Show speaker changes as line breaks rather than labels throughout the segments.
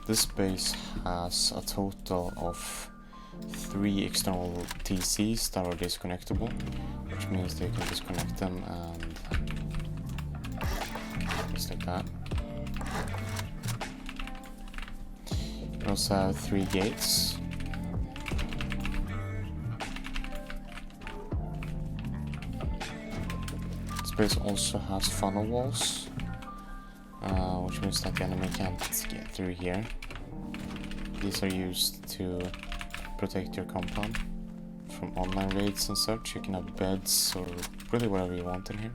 This base has a total of 3 external TCs that are disconnectable, which means they can disconnect them and just like that. We also have 3 gates. This base also has funnel walls, which means that the enemy can't get through here. These are used to protect your compound from online raids and such. You can have beds or really whatever you want in here.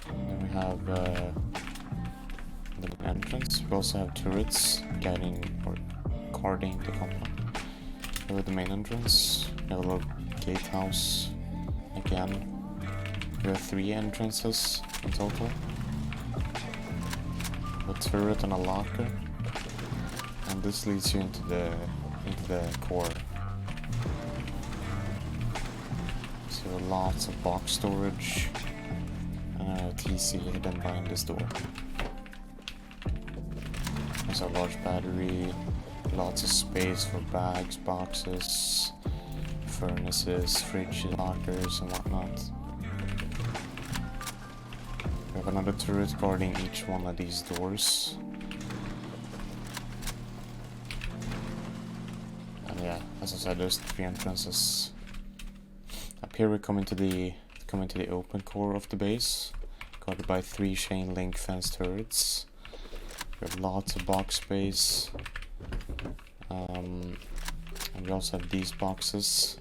And then we have the entrance. We also have turrets guiding or guarding the compound. Here with the main entrance, we have a little gatehouse again. We have 3 entrances in total. A turret and a locker, and this leads you into the core. So lots of box storage and a TC hidden behind this door. There's a large battery, lots of space for bags, boxes, furnaces, fridge lockers and whatnot. We have another turret guarding each one of these doors. And yeah, as I said, there's 3 entrances. Up here we come into the open core of the base, guarded by 3 chain link fence turrets. We have lots of box space. And we also have these boxes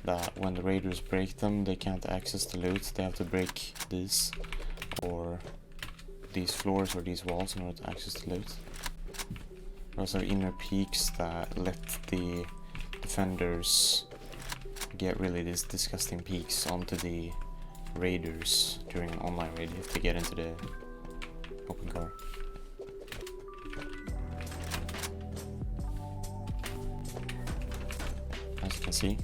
that when the raiders break them, they can't access the loot. They have to break these or these floors or these walls in order to access the loot. We also have inner peaks that let the defenders get really these disgusting peaks onto the raiders during an online raid if they get into the open car. As you can see,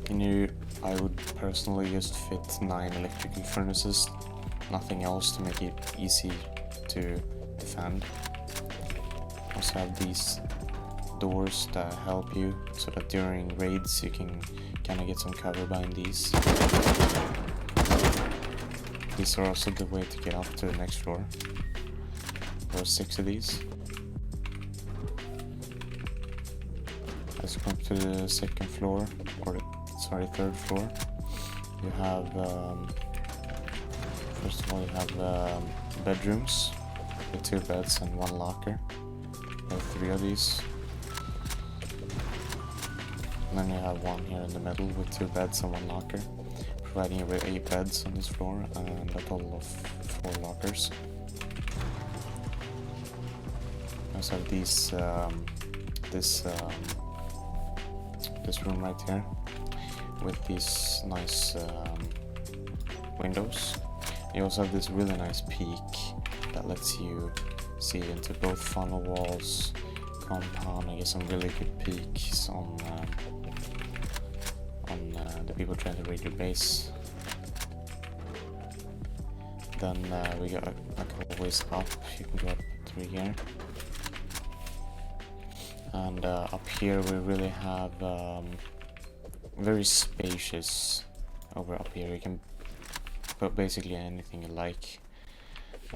in here I would personally just fit 9 electrical furnaces, nothing else to make it easy to defend. Also have these doors that help you so that during raids you can kind of get some cover behind these. These are also the way to get up to the next floor. There are 6 of these. Let's go up to the second floor, or sorry, third floor. You have, first of all, you have bedrooms with 2 beds and 1 locker. There are 3 of these. And then you have 1 here in the middle with 2 beds and 1 locker, providing you with 8 beds on this floor and a total of 4 lockers. We also have these, this room right here with these nice windows. You also have this really nice peak that lets you see into both funnel walls, compound, and get some really good peaks on the people trying to raid your base. Then we got a couple ways up. You can go up through here. And up here we really have very spacious over up here. You can put basically anything you like.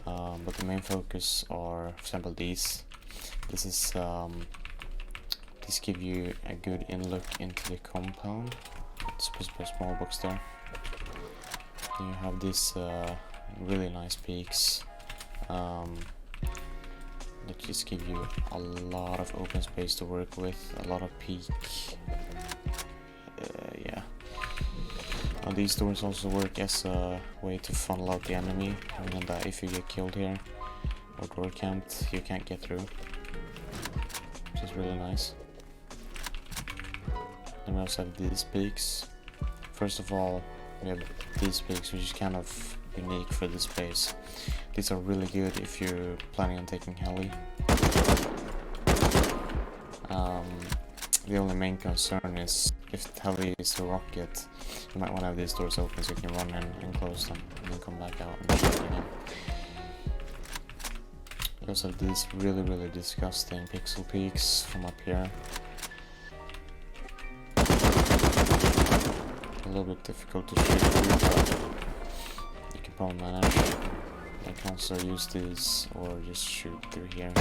But the main focus are, for example, these. This is these give you a good in-look into the compound. It's supposed to be a small box there. Then you have these really nice peaks that just give you a lot of open space to work with, a lot of peak. Yeah. These doors also work as a way to funnel out the enemy, meaning that if you get killed here or door camped, you can't get through, which is really nice. Then we also have these peaks. First of all, we have these peaks, which is kind of unique for this base. These are really good if you're planning on taking heli. The only main concern is if heavy is a rocket, you might want to have these doors open so you can run in and close them, and then come back out and shoot again. You also have these really disgusting pixel peaks from up here. A little bit difficult to shoot through, but you can probably manage. I can also use these or just shoot through here.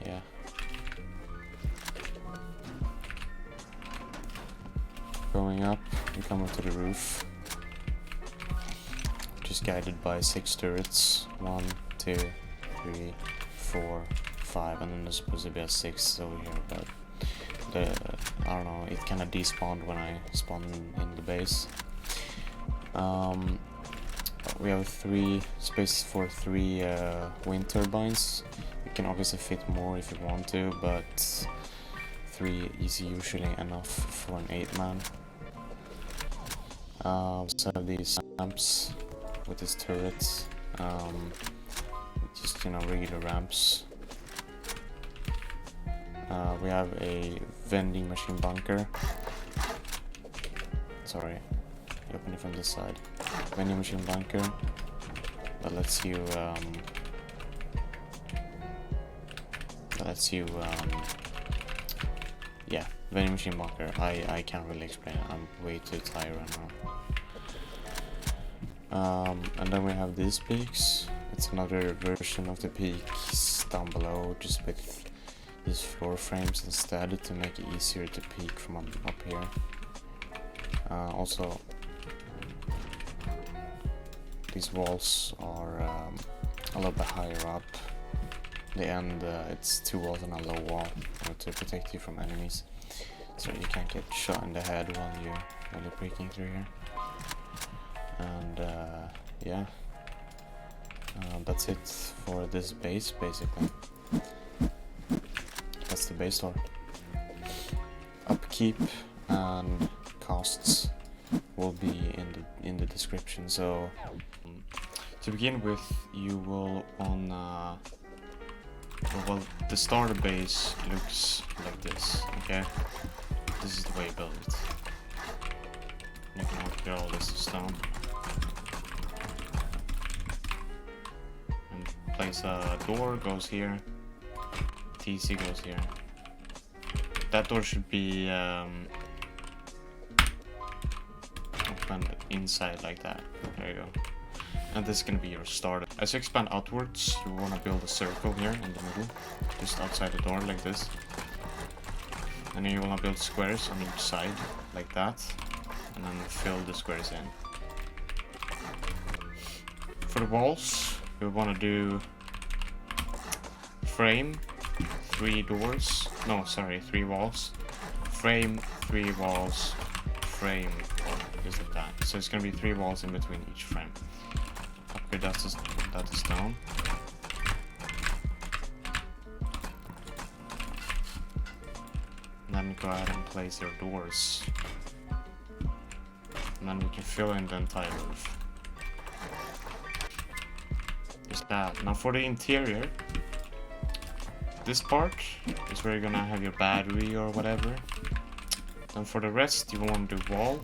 Yeah. Going up, we come up to the roof. Just guided by 6 turrets. 1, 2, 3, 4, 5, and then there's supposed to be a 6th over here, but I don't know, it kinda despawned when I spawned in the base. We have 3 spaces for 3 wind turbines. You can obviously fit more if you want to, but 3 is usually enough for an 8-man. So have these ramps with these turrets, just, you know, regular ramps. We have a vending machine bunker. Sorry, open it from this side. Vending machine bunker that lets you yeah, vending machine bunker. I can't really explain it. I'm way too tired right now. And then we have these peaks. It's another version of the peaks down below, just with these floor frames instead to make it easier to peek from up here. Also, these walls are a little bit higher up. The end, it's 2 walls and a low wall to protect you from enemies, so you can't get shot in the head while you're breaking through here. And yeah, that's it for this base basically. That's the base door. Upkeep and costs will be in the description. So to begin with, you will well, the starter base looks like this. Okay, this is the way you build it. You can get all this stone and place a door. Goes here. TC goes here. That door should be opened inside like that. There you go. And this is gonna be your starter. As you expand outwards, you wanna build a circle here in the middle, just outside the door like this. And then you wanna build squares on each side like that, and then fill the squares in. For the walls, you wanna do frame, 3 doors, no, sorry, 3 walls, frame, 3 walls, frame, just like that. So it's gonna be 3 walls in between each frame. Upgrade that to stone. And then go ahead and place your doors. And then you can fill in the entire roof. Just that. Now for the interior, this part is where you're gonna have your battery or whatever. And for the rest, you want to do wall,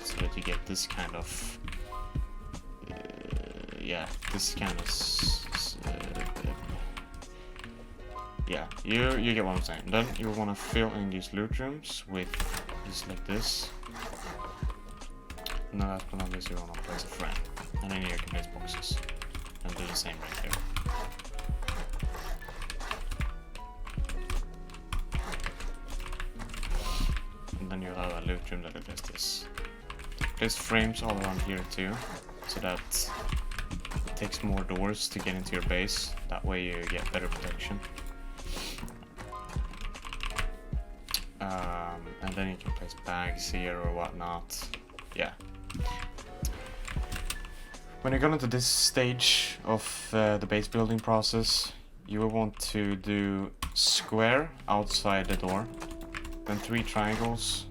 so that you get this kind of, yeah, this kind of, yeah, you get what I'm saying. Then you want to fill in these loot rooms with just like this. And then last but not least, you want to place a frame, and then here you can place boxes. And do the same right here. And then you'll have a loot room that looks like this. There's frames all around here too, so that it takes more doors to get into your base. That way you get better protection. And then you can place bags here or whatnot. Yeah. When you're going to this stage of the base building process, you will want to do square outside the door, then 3 triangles,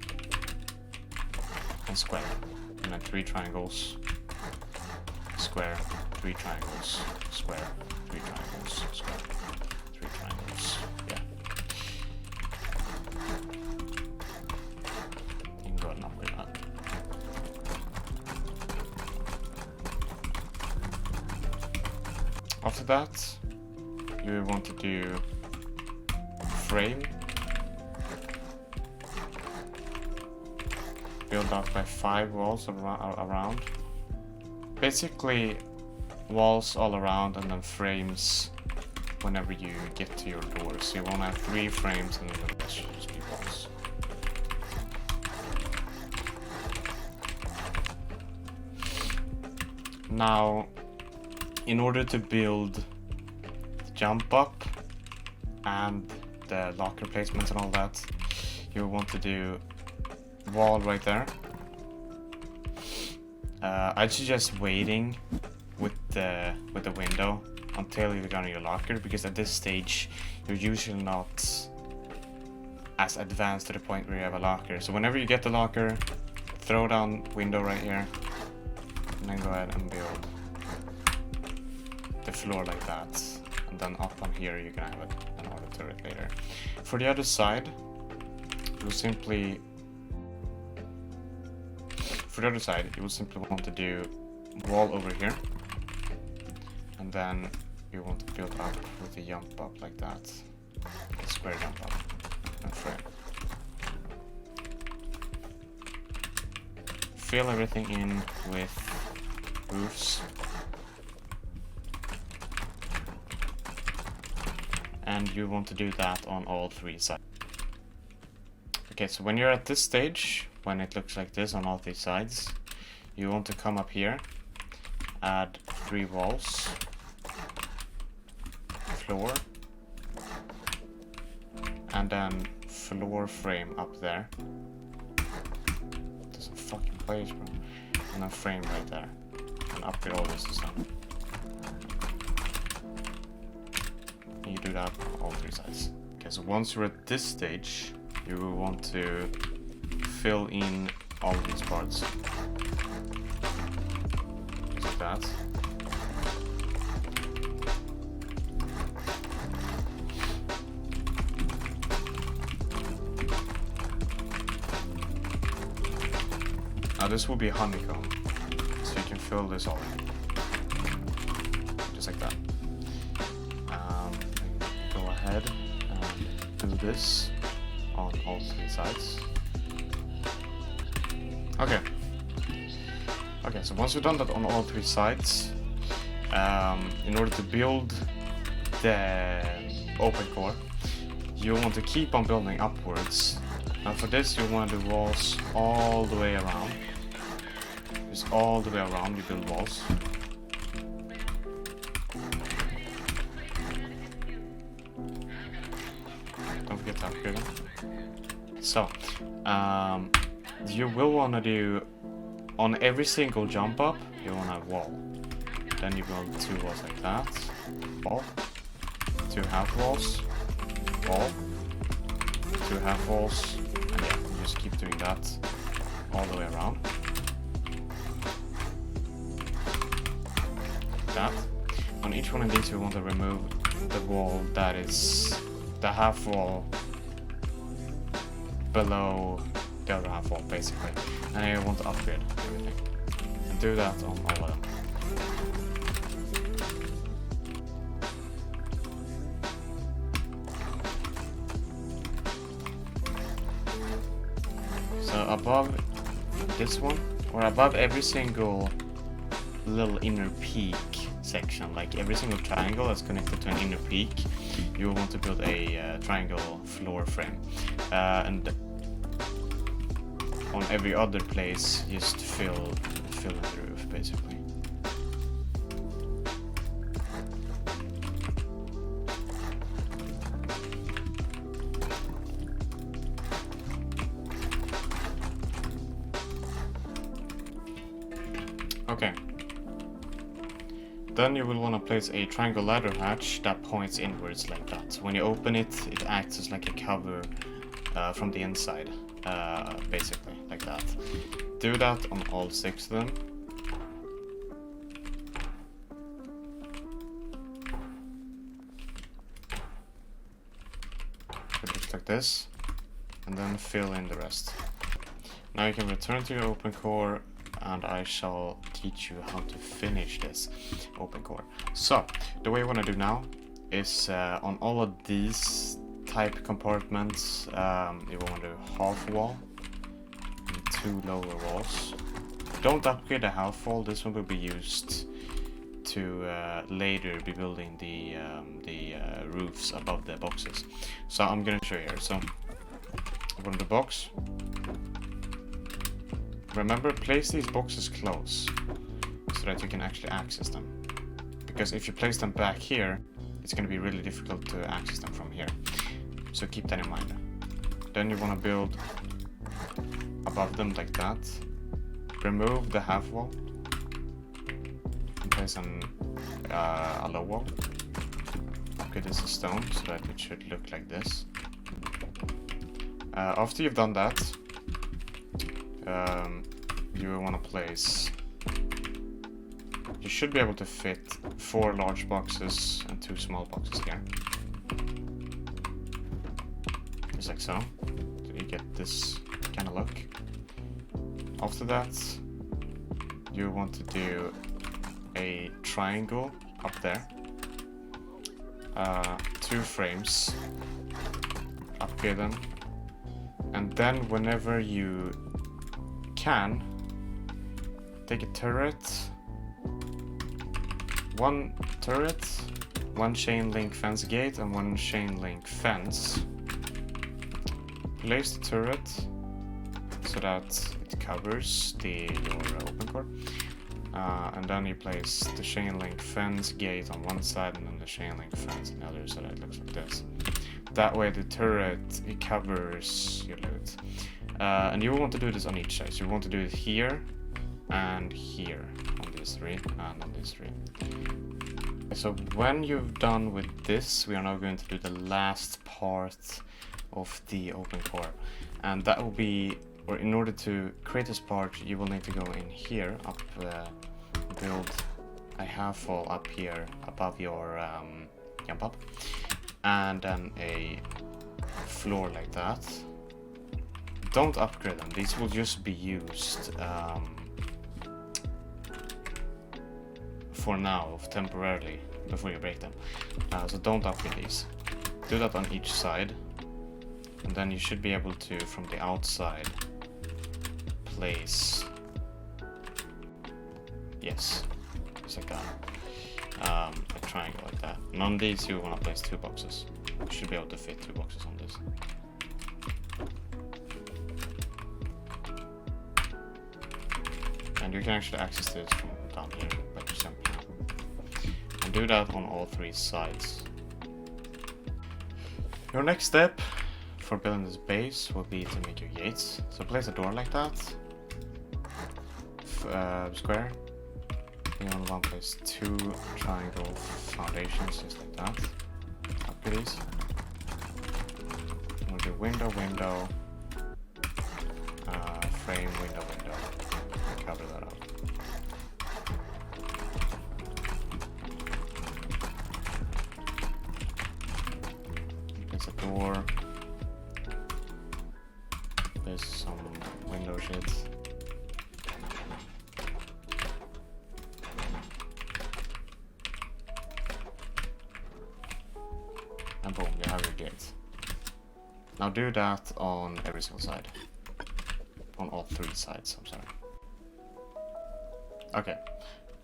and square, and then 3 triangles, square, 3 triangles, square, 3 triangles, square, 3 triangles, yeah. After that, you want to do frame. Build up by 5 walls around. Basically, walls all around and then frames whenever you get to your doors. So you want to have 3 frames and then the rest should just be walls. Now, in order to build the jump up and the locker placements and all that, you want to do wall right there. I'd suggest waiting with the window until you've gotten your locker, because at this stage you're usually not as advanced to the point where you have a locker. So whenever you get the locker, throw down window right here, and then go ahead and build the floor like that. And then up on here you can have an auto turret later. For the other side, you'll simply want to do wall over here, and then you want to build up with a jump up like that, a square jump up, and frame. Fill everything in with roofs, and you want to do that on all 3 sides. Okay, so when you're at this stage, when it looks like this on all 3 sides, you want to come up here, add 3 walls, floor, and then floor frame up there. There's a fucking place, bro. And then frame right there. And upgrade all this is done. And you do that on all 3 sides. Okay, so once you're at this stage, you will want to fill in all these parts. Just like that. Now this will be a honeycomb, so you can fill this all in. Just like that. Go ahead and do this on all 3 sides. Okay. Okay, so once you've done that on all 3 sides, in order to build the open core, you want to keep on building upwards. Now for this, you want to do walls all the way around. Just all the way around, you build walls. Don't forget to upgrade them. So, you will want to do, on every single jump up, you want to have wall. Then you build 2 walls like that. Wall. 2 half walls. Wall. 2 half walls. And yeah, you just keep doing that all the way around. That. On each one of these, you want to remove the wall that is the half wall below the other half wall, basically. And then you want to upgrade everything. And do that on all of them. So above this one, or above every single little inner peak section, like every single triangle that's connected to an inner peak, you will want to build a triangle floor frame. And on every other place, just fill in the roof, basically. Okay. Then you will want to place a triangle ladder hatch that points inwards like that. When you open it, it acts as like a cover from the inside, basically, like that. Do that on all 6 of them. It looks like this, and then fill in the rest. Now you can return to your open core and I shall teach you how to finish this open core. So the way you want to do now is on all of these type compartments, you want to do half wall and 2 lower walls. Don't upgrade the half wall. This one will be used to later be building the roofs above the boxes. So I'm gonna show you here. So open the box. Remember, place these boxes close so that you can actually access them. Because if you place them back here, it's gonna be really difficult to access them from here. So keep that in mind. Then you wanna build above them like that. Remove the half wall. And place a low wall. Okay, this is stone, so that it should look like this. After you've done that, you want to place... You should be able to fit 4 large boxes and 2 small boxes here. Just like so. So you get this kind of look. After that, you want to do a triangle up there. 2 frames. Upgrade them. And then whenever you can, take a turret. 1 turret, 1 chain link fence gate, and 1 chain link fence. Place the turret so that it covers your open core. And then you place the chain link fence gate on one side and then the chain link fence on the other, so that it looks like this. That way the turret, it covers your loot. And you want to do this on each side. So you want to do it here and here on these 3 and on these 3. So when you've done with this, we are now going to do the last part of the open core. And that will be, or in order to create this part, you will need to go in here, up, build a half wall up here above your jump up. And then a floor like that. Don't upgrade them, these will just be used for now, temporarily, before you break them. So don't upgrade these. Do that on each side, and then you should be able to, from the outside, place, yes, just like that, a triangle like that. And on these you want to place 2 boxes. You should be able to fit 2 boxes on this. And you can actually access this from down here by just jumping up. And do that on all 3 sides. Your next step for building this base will be to make your gates. So place a door like that. Square. You want to place 2 triangle foundations just like that. Upgrade these. We'll do window, window, frame, window, window. Cover that up. Place a door. Place some window shit. And boom, you have your gate. Now do that on every single side. On all 3 sides, I'm sorry. Okay,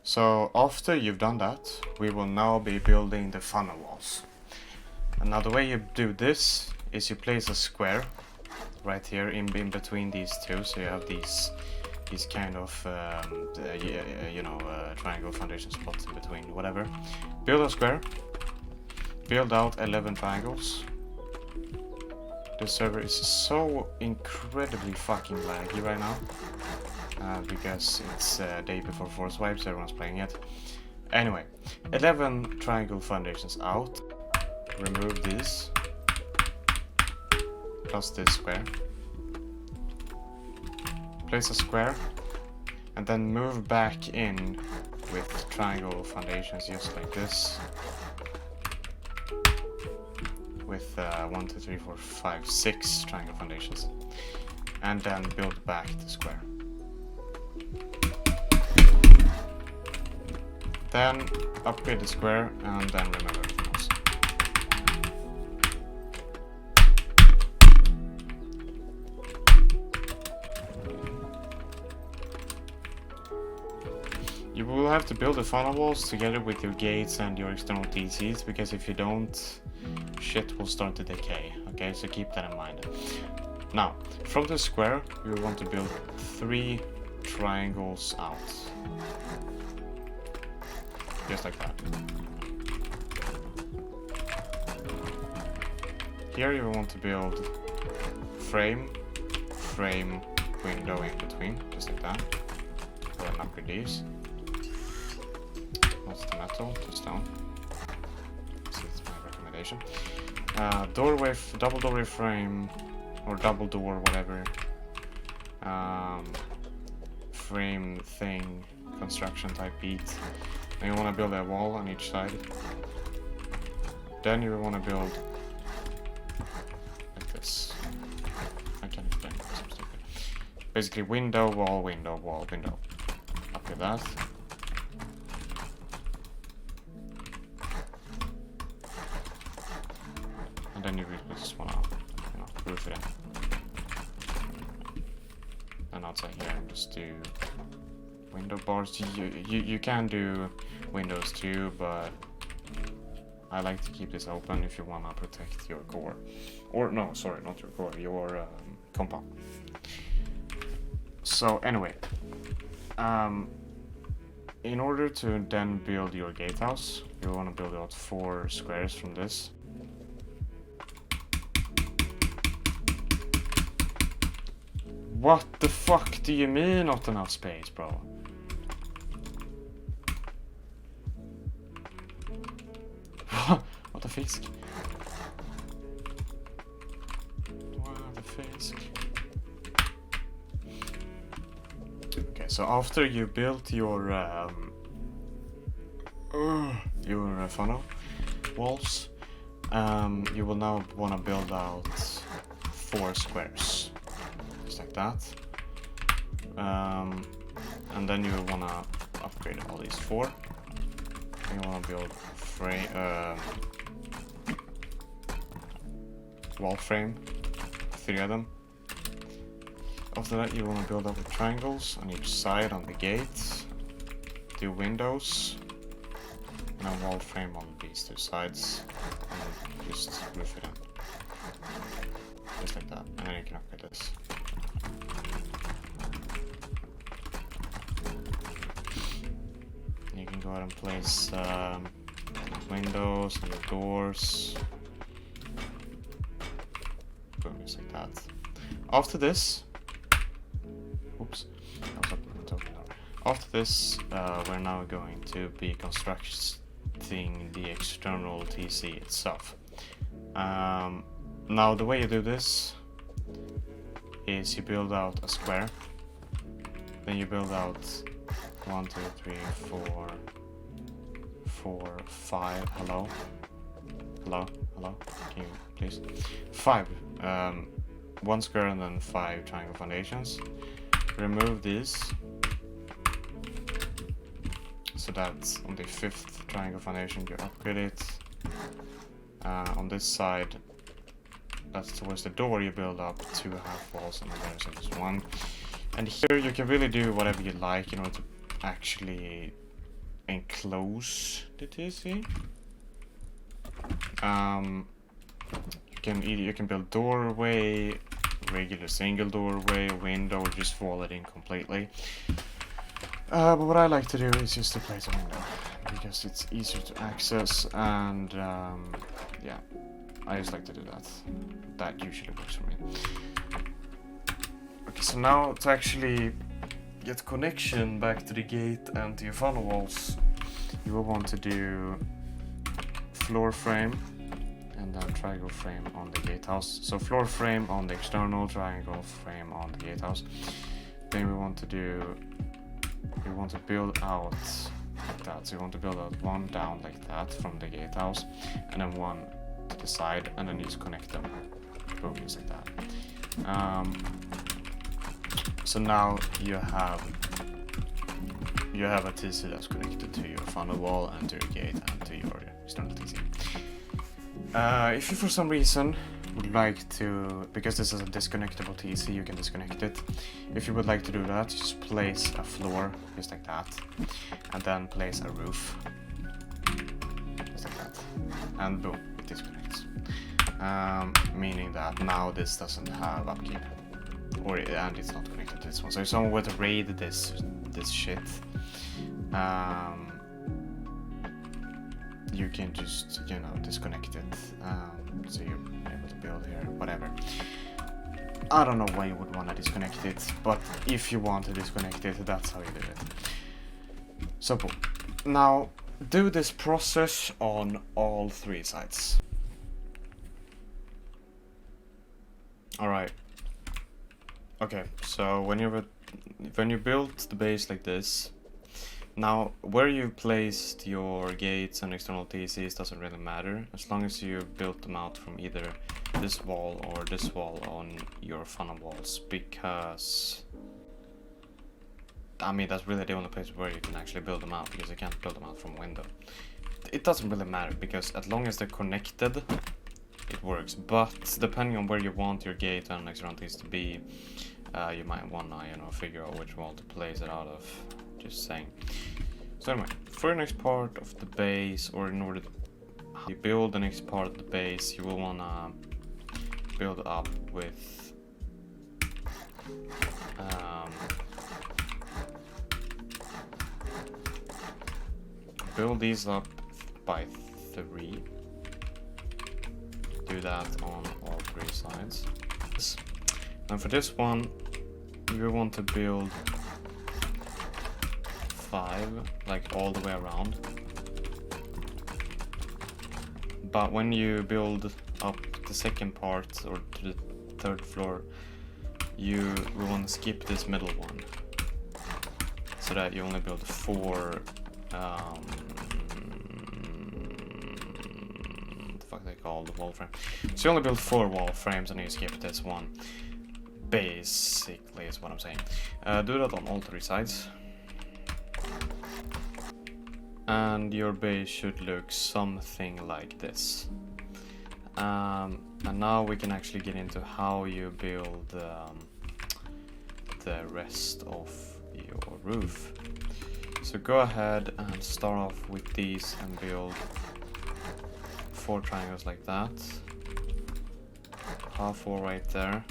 so after you've done that, we will now be building the funnel walls. And now the way you do this is you place a square right here in between these 2, so you have these kind of triangle foundation spots in between, whatever. Build a square. Build out 11 triangles. The server is so incredibly fucking laggy right now. Because it's day before Force Wipe, so everyone's playing it. Anyway, 11 triangle foundations out. Remove these. Plus this square. Place a square. And then move back in with triangle foundations just like this. With 1, 2, 3, 4, 5, 6 triangle foundations. And then build back the square. Then upgrade the square and then remove everything else. You will have to build the funnel walls together with your gates and your external TCs, because if you don't, shit will start to decay. Okay, so keep that in mind. Now, from the square, you want to build 3 triangles out. Just like that. Here you want to build frame, frame, window in between, just like that. Go ahead and upgrade these. What's the metal? To stone. So that's my recommendation. Doorway, double doorway frame, or double door, whatever. Frame thing, construction type beat. And you want to build a wall on each side. Then you want to build like this. I can't explain this, I'm stupid. Basically window, wall, window, wall, window. After that. And then you just want to, roof it in. And outside here, just do window bars. You can do windows too, but I like to keep this open if you want to protect your core. Or no, sorry, not your core, your compound. So anyway, in order to then build your gatehouse, you want to build out 4 squares from this. What the fuck do you mean not enough space, bro? What the fisk? What the fisk? Okay, so after you built your funnel walls, you will now want to build out 4 squares. Like that, and then you want to upgrade all these 4. You want to build frame, wall frame, 3 of them. After that, you want to build up the triangles on each side on the gates, do windows, and a wall frame on these 2 sides, and just roof it in, just like that. And then you can upgrade this. You can go ahead and place windows and the doors. Boom, just like that. After this, oops, that was up on the top. After this, we're now going to be constructing the external TC itself. Now the way you do this is you build out a square, then you build out 1, 2, 3, 4, 5. Hello? Can you please? 5. 1 square and then 5 triangle foundations. Remove these. So that on the 5th triangle foundation you upgrade it. On this side, that's towards the door, you build up 2 half walls and there's just 1. And here you can really do whatever you like in order to actually enclose the TC. You can build doorway, regular single doorway, window, or just wall it in completely. But what I like to do is just to place a window because it's easier to access, and yeah, I just like to do that. That usually works for me. Okay, so now to actually get connection back to the gate and to your funnel walls, you will want to do floor frame and then triangle frame on the gatehouse. So floor frame on the external, triangle frame on the gatehouse. Then we want to build out like that. So you want to build out 1 down like that from the gatehouse, and then 1 to the side, and then you just connect them. Boom, just like that. So now you have you have a TC that's connected to your funnel wall and to your gate and to your external TC. If you for some reason would like to, because this is a disconnectable TC, you can disconnect it. If you would like to do that, just place a floor just like that, and then place a roof just like that, and boom, it disconnects. Meaning that now this doesn't have upkeep, and it's not connected to this one. So if someone were to raid this shit, you can just, you know, disconnect it, so you're able to build here, whatever. I don't know why you would want to disconnect it, but if you want to disconnect it, that's how you do it. So boom. Now do this process on all 3 sides. Alright. Okay, so when you build the base like this, now where you placed your gates and external TCs doesn't really matter, as long as you built them out from either this wall or this wall on your funnel walls, because I mean that's really the only place where you can actually build them out, because you can't build them out from a window. It doesn't really matter, because as long as they're connected, it works. But depending on where you want your gate and external TCs to be, you might wanna, you know, figure out which wall to place it out of. Just saying. So anyway, for the next part of the base, or in order to build the next part of the base, you will wanna build up with build these up by 3. Do that on all 3 sides. And for this one, you want to build 5, like all the way around. But when you build up the second part, or to the 3rd floor, you will want to skip this middle one, so that you only build 4 what the fuck they call the wall frame. So you only build 4 wall frames and you skip this one, basically is what I'm saying. Do that on all 3 sides. And your base should look something like this. And now we can actually get into how you build the rest of your roof. So go ahead and start off with these and build 4 triangles like that. Half wall right there.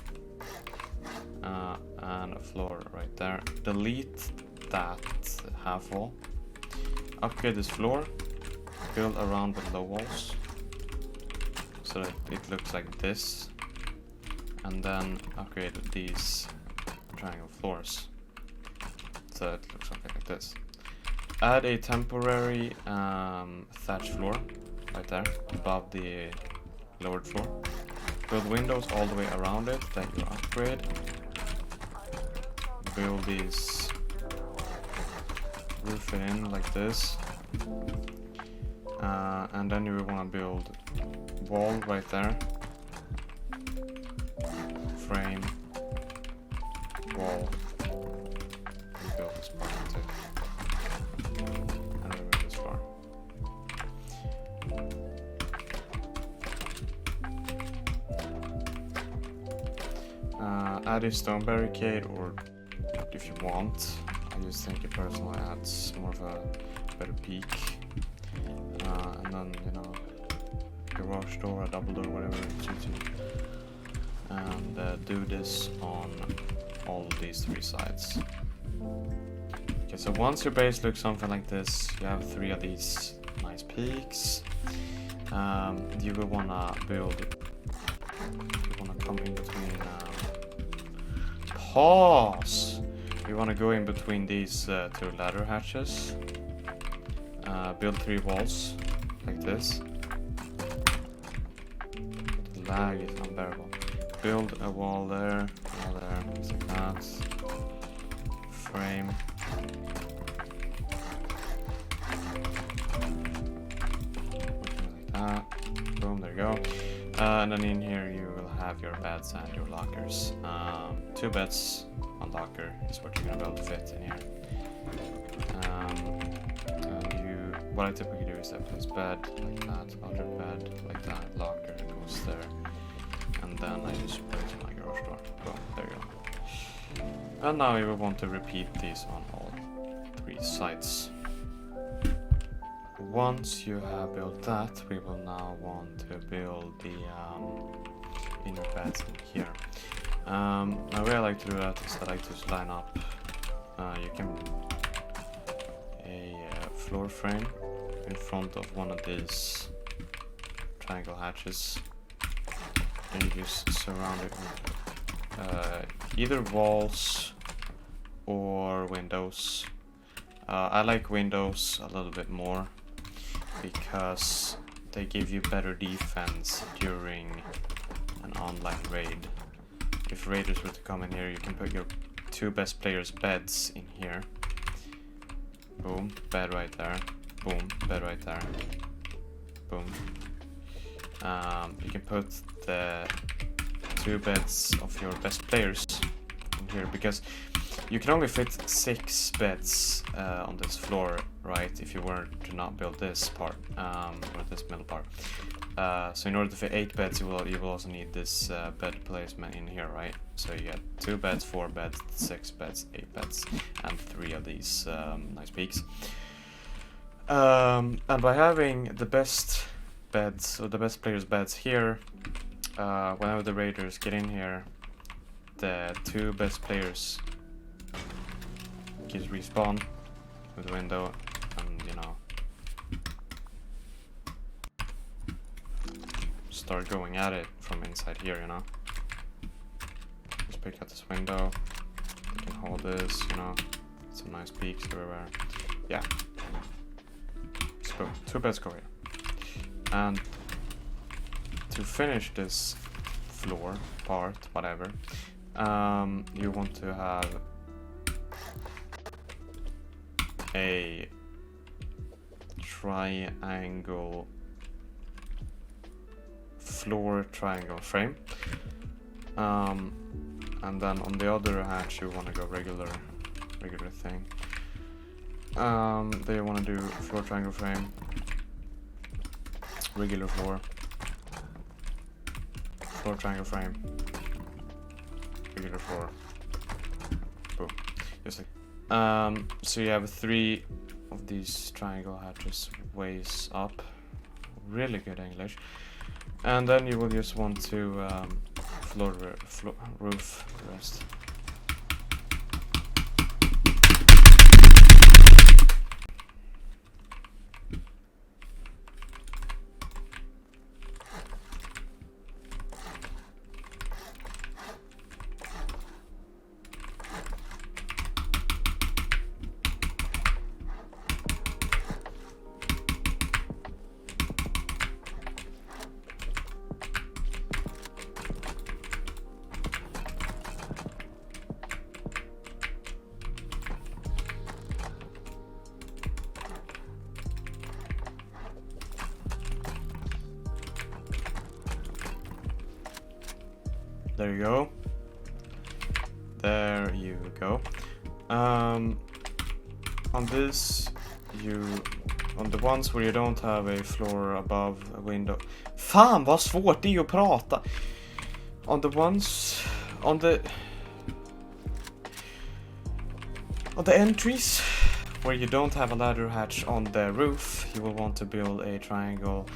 And a floor right there. Delete that half wall. Upgrade this floor, build around with low walls, so that it looks like this, and then upgrade these triangle floors, so it looks something like this. Add a temporary thatch floor right there, above the lowered floor. Build windows all the way around it that you upgrade. Build these, roof it in like this, and then you will want to build wall right there, frame, wall, and build this part too, and remove this floor. Add a stone barricade, or if you want. I just think it personally adds more of a better peak. And then, you know, garage door, a double door, whatever it suits you. And do this on all of these 3 sides. Okay, so once your base looks something like this, you have 3 of these nice peaks. You will wanna build, you wanna come in between, pause! You want to go in between these 2 ladder hatches, build 3 walls like this. The lag is unbearable. Build a wall there, just like that. Frame. Like that. Boom, there you go. And then in here you will have your beds and your lockers. 2 beds. Locker is what you're gonna be able to fit in here. And what I typically do is I place bed like that, other bed like that, locker goes there, and then I just put it in my garage door. Boom, there you go. And now we will want to repeat these on all 3 sides. Once you have built that, we will now want to build the inner beds in here. The way I like to do that is I like to just line up. You can a floor frame in front of one of these triangle hatches, and you just surround it with either walls or windows. I like windows a little bit more because they give you better defense during an online raid. If raiders were to come in here, you can put your 2 best players' beds in here. Boom, bed right there. Boom, bed right there. Boom. You can put the 2 beds of your best players in here, because you can only fit 6 beds on this floor, right? If you were to not build this part, or this middle part. So in order to fit 8 beds, you will also need this bed placement in here, right? So you get 2 beds, 4 beds, 6 beds, 8 beds, and 3 of these nice peaks. And by having the best beds, or the best players' beds here, whenever the raiders get in here, the 2 best players just respawn with the window, and you know, start going at it from inside here, you know. Just pick out this window, you can hold this, you know, some nice peaks everywhere. Yeah. So 2 beds go here. And to finish this floor part, whatever, you want to have a triangle floor triangle frame, and then on the other hatch you want to go regular thing. They want to do floor triangle frame, regular floor triangle frame, regular floor. Boom. Just like so you have 3 of these triangle hatches ways up. Really good English. And then you will just want to roof the rest. There you go. There you go. On this, on the ones where you don't have a floor above a window. Fan vad svårt det är att prata. On the ones, on the entries where you don't have a ladder hatch on the roof, you will want to build a triangle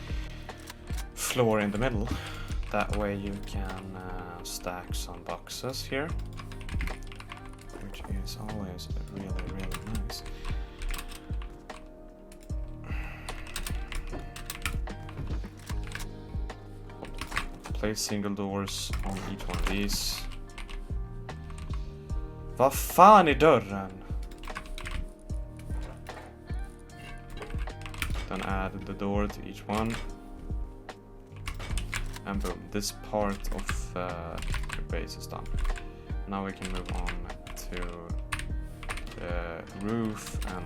floor in the middle. That way you can stack some boxes here, which is always really nice. Place single doors on each one of these. Vad fan är dörren? Then add the door to each one. And boom, this part of your base is done. Now we can move on to the roof and...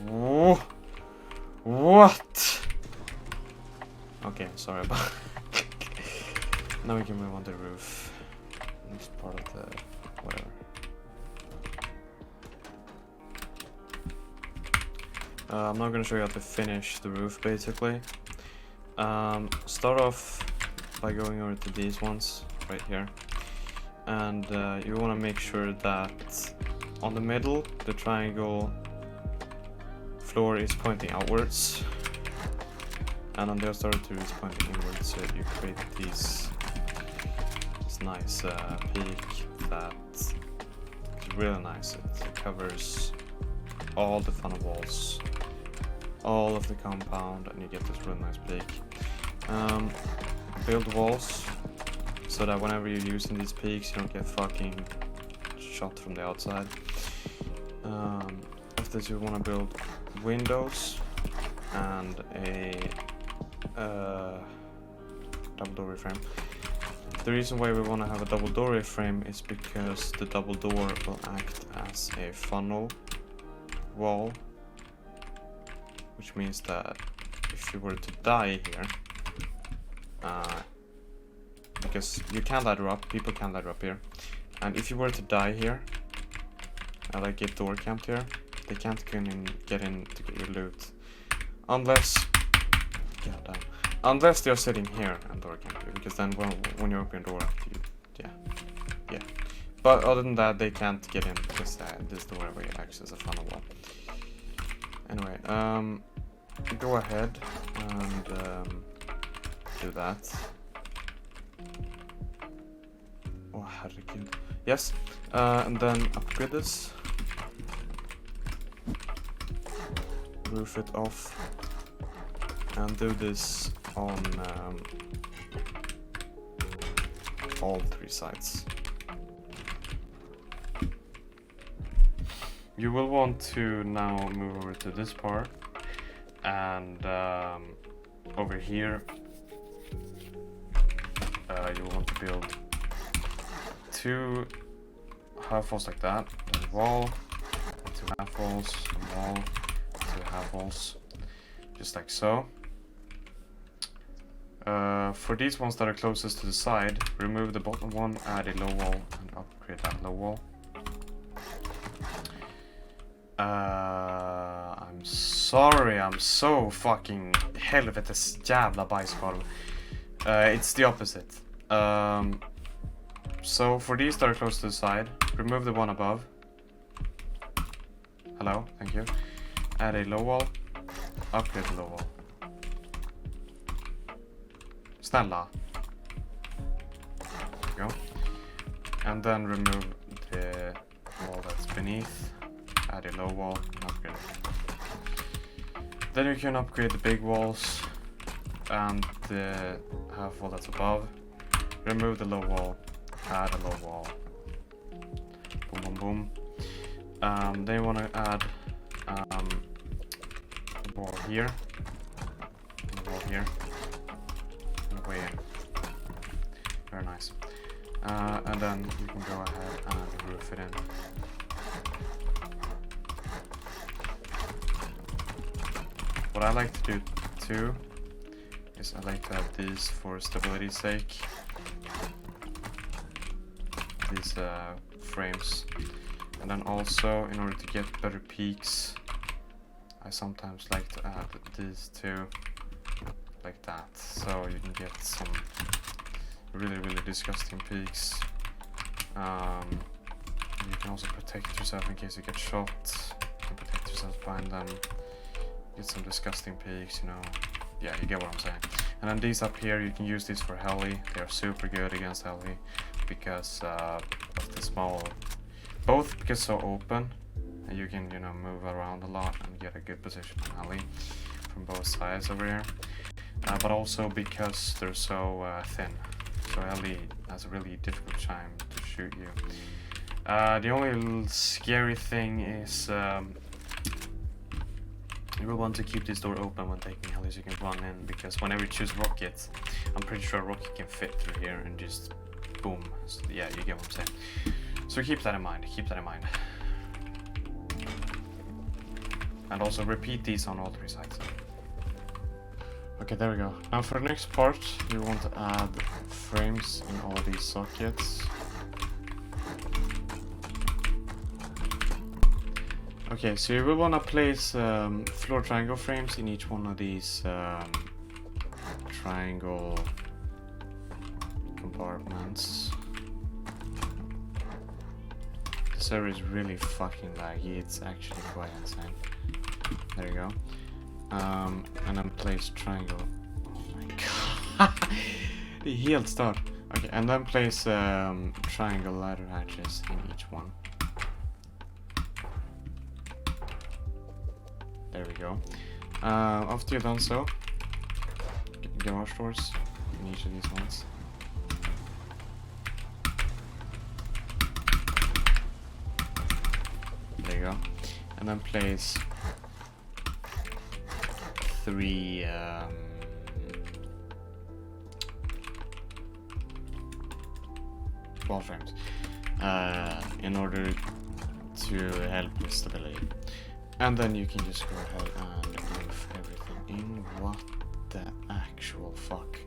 Whoa! What? Okay, sorry about Now we can move on to the roof. Next part of the... whatever. I'm now going to show you how to finish the roof basically. Start off by going over to these ones right here, and you want to make sure that on the middle the triangle floor is pointing outwards, and on the other two is pointing inwards, so you create this nice peak that is really nice. It covers all the funnel walls, all of the compound, and you get this really nice peak. Build walls so that whenever you're using these peaks you don't get fucking shot from the outside. After this you want to build windows and a double doorway frame. The reason why we want to have a double doorway frame is because the double door will act as a funnel wall, which means that if you were to die here, because you can't ladder up, people can't ladder up here, and if you were to die here, like get door camped here, they can't get in to get your loot, unless they're sitting here and door camp you, because then when you open your door after you, yeah. But other than that, they can't get in because this doorway acts as a funnel wall. Anyway, go ahead and do that. Oh, herregud. Yes, and then upgrade this. Roof it off. And do this on all three sides. You will want to now move over to this part, and over here you want to build two half walls like that, a wall, two half walls, a wall, two half walls, just like so. For these ones that are closest to the side, remove the bottom one, add a low wall, and upgrade that low wall. I'm sorry, I'm so fucking helvetes jävla bajskorv. It's the opposite. So for these that are close to the side, remove the one above. Hello, thank you. Add a low wall, upgrade the low wall. Snälla. There you go. And then remove the wall that's beneath. Add a low wall and upgrade it. Then you can upgrade the big walls and the half wall that's above. Remove the low wall, add a low wall. Boom, boom, boom. Then you want to add a wall here, and a wall here, and a way in. Very nice. And then you can go ahead and roof it in. What I like to do too is I like to have these for stability's sake. These frames. And then also, in order to get better peaks, I sometimes like to add these two like that. So you can get some really disgusting peaks. You can also protect yourself in case you get shot. You can protect yourself behind them. Get some disgusting peaks, you know. Yeah, you get what I'm saying. And then these up here, you can use these for heli. They are super good against heli because of the small, both because so open and you can, you know, move around a lot and get a good position on heli from both sides over here. But also because they're so thin, so heli has a really difficult time to shoot you. The only scary thing is you will want to keep this door open when taking heli so you can run in, because whenever you choose rockets, I'm pretty sure a rocket can fit through here and just boom. So, yeah, you get what I'm saying. So keep that in mind, And also repeat these on all three sides. Okay, there we go. Now for the next part, you want to add frames in all these sockets. Okay, so you will want to place floor triangle frames in each one of these triangle compartments. The server is really fucking laggy, it's actually quite insane. There you go. And then place triangle. Oh my god. The healed start. Okay, and then place triangle ladder hatches in each one. There we go. After you've done so, garage doors in each of these ones. There you go. And then place 3 wall frames in order to help with stability. And then you can just go ahead and move everything in. What the actual fuck?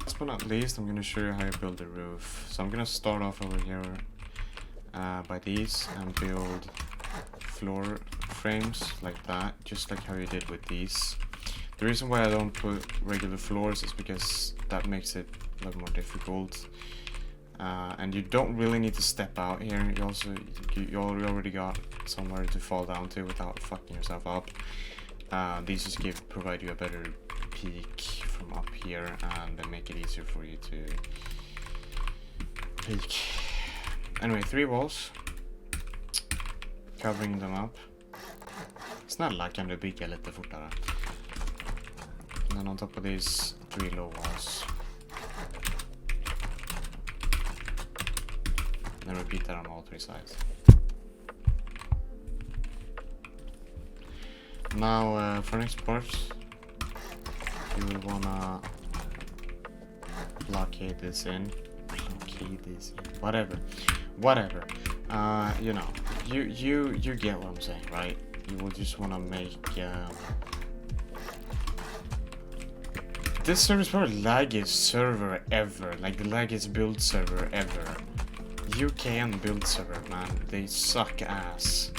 Last but not least, I'm going to show you how you build the roof. So I'm going to start off over here by these and build floor frames like that, just like how you did with these. The reason why I don't put regular floors is because that makes it a lot more difficult, and you don't really need to step out here. You already got somewhere to fall down to without fucking yourself up. These just provide you a better peek from up here, and they make it easier for you to peek. Anyway, 3 walls, covering them up. Snälla kan du bygga lite fortare. And then on top of these 3 low walls. And then repeat that on all 3 sides. Now for next part, you will wanna blockade this in. Whatever. You know, you get what I'm saying, right? You will just wanna make this server is probably the laggiest server ever, like the laggiest build server ever. UKN build server, man, they suck ass.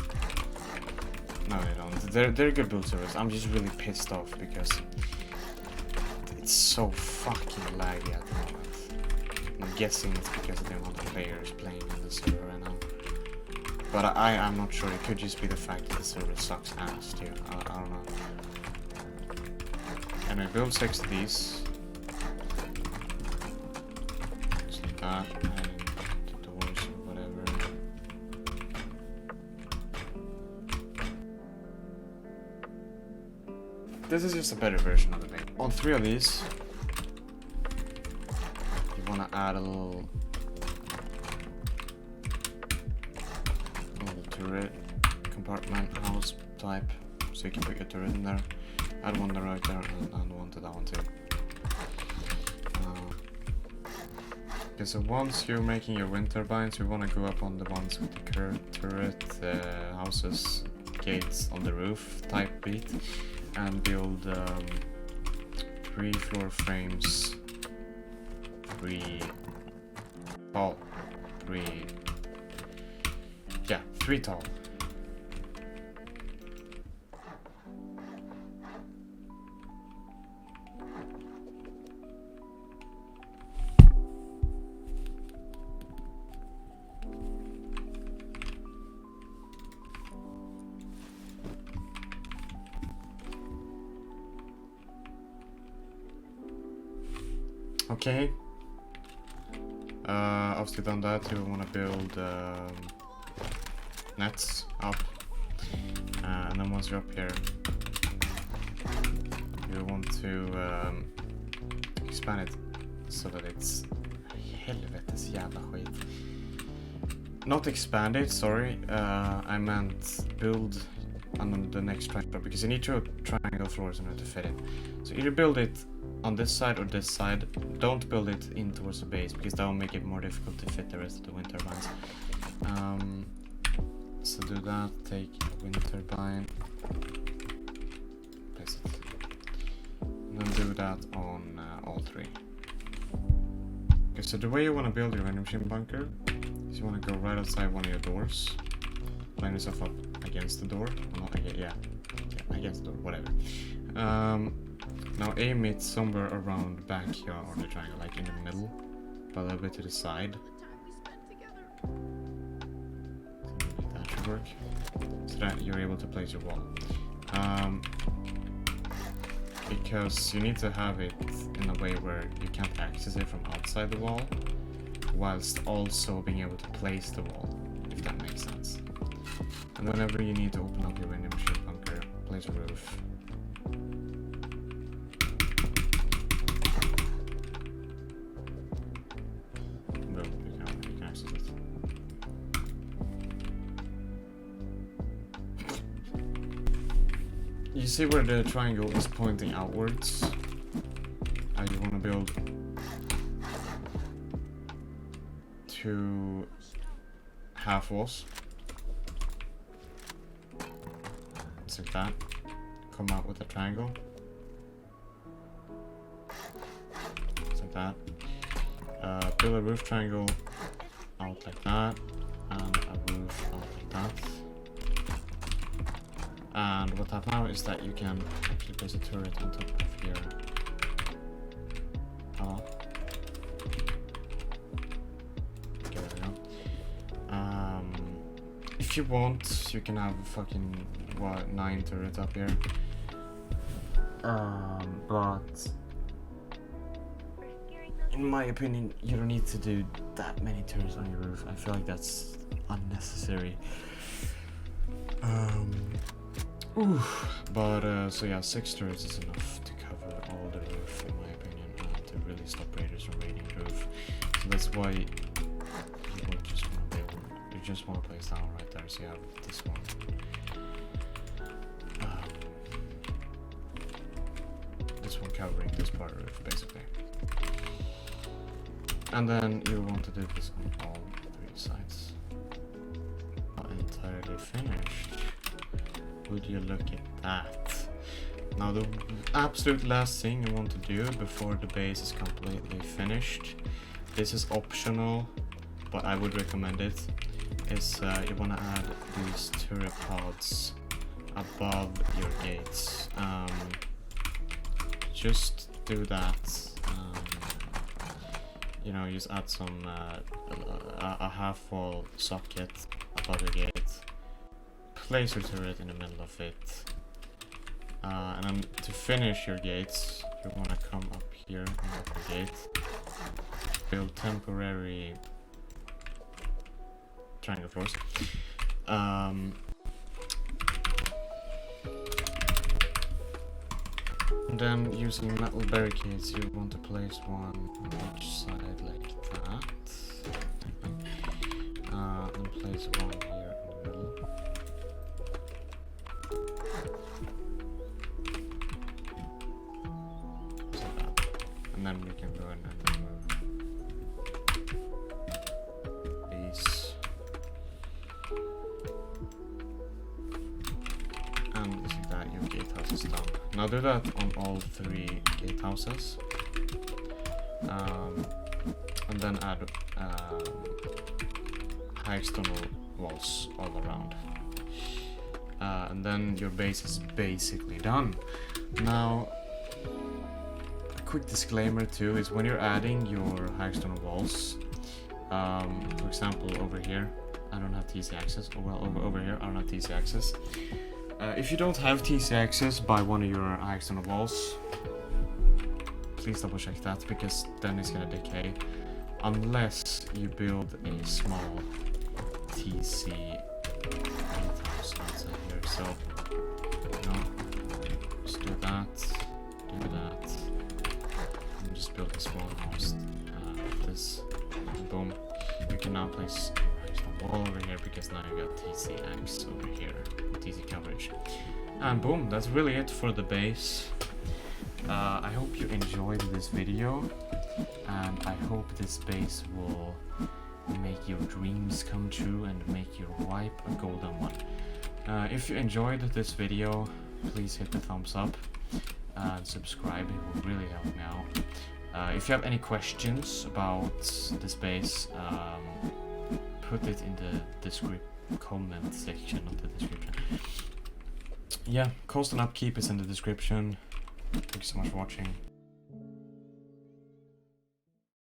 No, they don't. They're good build servers. I'm just really pissed off because it's so fucking laggy at the moment. I'm guessing it's because of the amount of players playing on the server right now. But I'm not sure. It could just be the fact that the server sucks ass too. I don't know. And I build 6 of these. Just like that. And the doors or whatever. This is just a better version of the game. On 3 of these, you want to add a little turret compartment house type, so you can put your turret in there. Add one right there and one to that one too. Okay, so once you're making your wind turbines, you want to go up on the ones with the curved turret houses, gates on the roof type beat, and build 3 floor frames, 3 tall, 3 tall. Okay. After you've done that, you want to build nets up, and then once you're up here, you want to expand it so that it's helvetes jävla skit. Not expand it, sorry. I meant build on the next triangle, because you need 2 triangle floors in order to fit it. So either build it on this side or this side. Don't build it in towards the base, because that will make it more difficult to fit the rest of the wind turbines. So do that, take a wind turbine, place it do that on all three. Okay, so the way you want to build your vending machine bunker is you want to go right outside one of your doors, line yourself up against the door, or not against, yeah, against the door, whatever. Now aim it somewhere around back here on the triangle, like in the middle, but a little bit to the side. So that should work, so that you're able to place your wall. Because you need to have it in a way where you can't access it from outside the wall, whilst also being able to place the wall, if that makes sense. And whenever you need to open up your vending machine bunker, place a roof. Boom, you can access it. You see where the triangle is pointing outwards? You want to build 2 half walls. Just like that. Come out with a triangle. Just like that. Build a roof triangle out like that. And a roof out like that. And what happens now is that you can actually place a turret on top of here. Oh. Okay, there we go. If you want, you can have fucking, what, 9 turrets up here. But in my opinion, you don't need to do that many turrets on your roof. I feel like that's unnecessary. But so yeah, 6 turrets is enough to cover all the roof, in my opinion, and to really stop raiders from raiding the roof. So that's why you would just want to build. You just want to place down right there. So you have this one. This one covering this part of the roof, basically. And then you want to do this on all 3 sides. Not entirely finished. Would you look at that? Now the absolute last thing you want to do before the base is completely finished, this is optional, but I would recommend it, is you want to add these turret pods above your gates. Just do that. You know, just add some a half wall socket above your gate. Place your turret in the middle of it, and then to finish your gates, you want to come up here and up the gate, build temporary triangle floors, and then using metal barricades, you want to place one on each side like that, and place one here in the middle. And then we can go ahead and remove these. And just like that, your gatehouse is done. Now do that on all 3 gatehouses. And then add hexagonal walls all around. And then your base is basically done. Now, quick disclaimer too is when you're adding your hexagonal walls, for example over here I don't have TC access, or well over here I don't have TC access. If you don't have TC access by one of your hexagonal walls, please double check that, because then it's gonna decay unless you build a small TC gatehouse outside here. So just do that, and just build a small house like this, and boom, you can now place a wall over here, because now you got TC X over here, TC coverage, and boom, that's really it for the base. I hope you enjoyed this video, and I hope this base will make your dreams come true and make your wipe a golden one. If you enjoyed this video, please hit the thumbs up. and subscribe. It will really help me out. If you have any questions about the space, put it in the comment section of the description. Yeah, cost and upkeep is in the description. Thank you so much for watching.